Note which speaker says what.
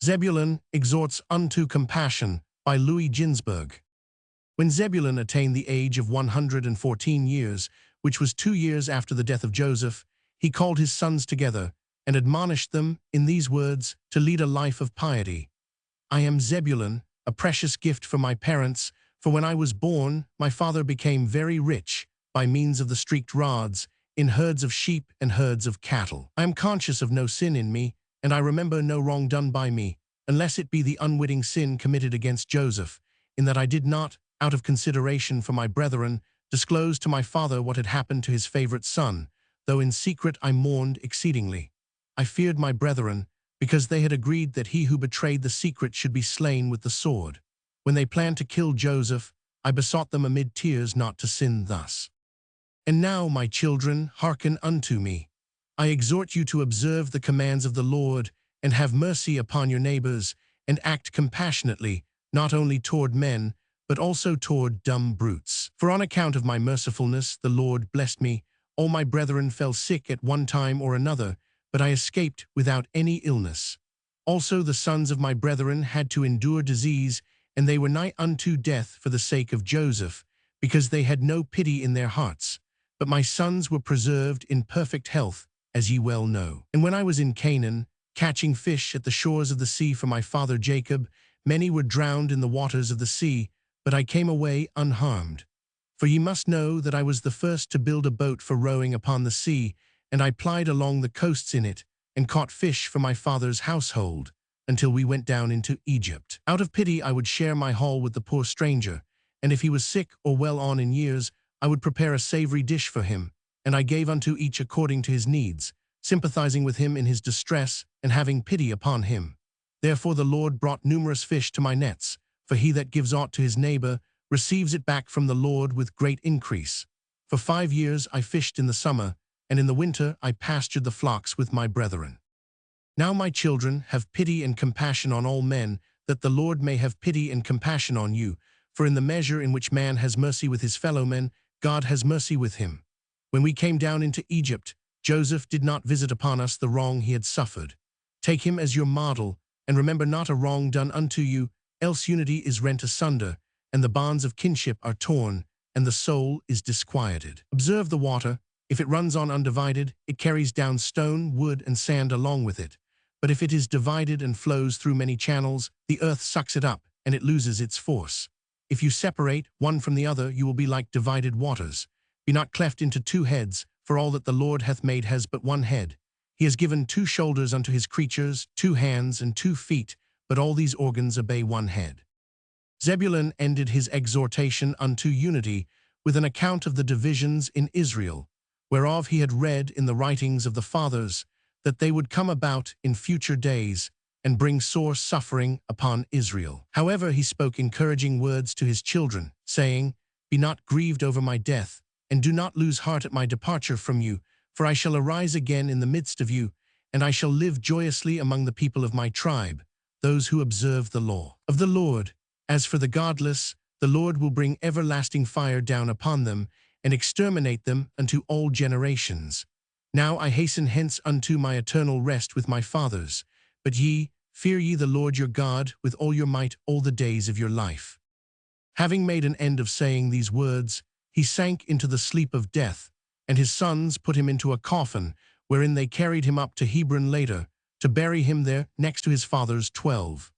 Speaker 1: Zebulon exhorts unto compassion by Ginzberg. When Zebulon attained the age of 114 years, which was 2 years after the death of Joseph, he called his sons together and admonished them in these words to lead a life of piety. I am Zebulon, a precious gift for my parents, for when I was born, my father became very rich by means of the streaked rods, in herds of sheep and herds of cattle. I am conscious of no sin in me, and I remember no wrong done by me, unless it be the unwitting sin committed against Joseph, in that I did not, out of consideration for my brethren, disclose to my father what had happened to his favorite son, though in secret I mourned exceedingly. I feared my brethren, because they had agreed that he who betrayed the secret should be slain with the sword. When they planned to kill Joseph, I besought them amid tears not to sin thus. And now, my children, hearken unto me. I exhort you to observe the commands of the Lord, and have mercy upon your neighbors, and act compassionately, not only toward men, but also toward dumb brutes. For on account of my mercifulness the Lord blessed me. All my brethren fell sick at one time or another, but I escaped without any illness. Also the sons of my brethren had to endure disease, and they were nigh unto death for the sake of Joseph, because they had no pity in their hearts. But my sons were preserved in perfect health, as ye well know. And when I was in Canaan, catching fish at the shores of the sea for my father Jacob, many were drowned in the waters of the sea, but I came away unharmed. For ye must know that I was the first to build a boat for rowing upon the sea, and I plied along the coasts in it, and caught fish for my father's household, until we went down into Egypt. Out of pity I would share my haul with the poor stranger, and if he was sick or well on in years, I would prepare a savory dish for him, and I gave unto each according to his needs, sympathizing with him in his distress, and having pity upon him. Therefore the Lord brought numerous fish to my nets, for he that gives aught to his neighbor receives it back from the Lord with great increase. For 5 years I fished in the summer, and in the winter I pastured the flocks with my brethren. Now, my children, have pity and compassion on all men, that the Lord may have pity and compassion on you, for in the measure in which man has mercy with his fellow men, God has mercy with him. When we came down into Egypt, Joseph did not visit upon us the wrong he had suffered. Take him as your model, and remember not a wrong done unto you, else unity is rent asunder, and the bonds of kinship are torn, and the soul is disquieted. Observe the water. If it runs on undivided, it carries down stone, wood, and sand along with it. But if it is divided and flows through many channels, the earth sucks it up, and it loses its force. If you separate one from the other, you will be like divided waters. Be not cleft into 2 heads, for all that the Lord hath made has but one head. He has given 2 shoulders unto his creatures, 2 hands and 2 feet, but all these organs obey one head. Zebulun ended his exhortation unto unity with an account of the divisions in Israel, whereof he had read in the writings of the fathers, that they would come about in future days, and bring sore suffering upon Israel. However, he spoke encouraging words to his children, saying, Be not grieved over my death, and do not lose heart at my departure from you, for I shall arise again in the midst of you, and I shall live joyously among the people of my tribe, those who observe the law of the Lord. As for the godless, the Lord will bring everlasting fire down upon them, and exterminate them unto all generations. Now I hasten hence unto my eternal rest with my fathers. But ye, fear ye the Lord your God with all your might all the days of your life. Having made an end of saying these words, he sank into the sleep of death, and his sons put him into a coffin, wherein they carried him up to Hebron later, to bury him there next to his father's 12.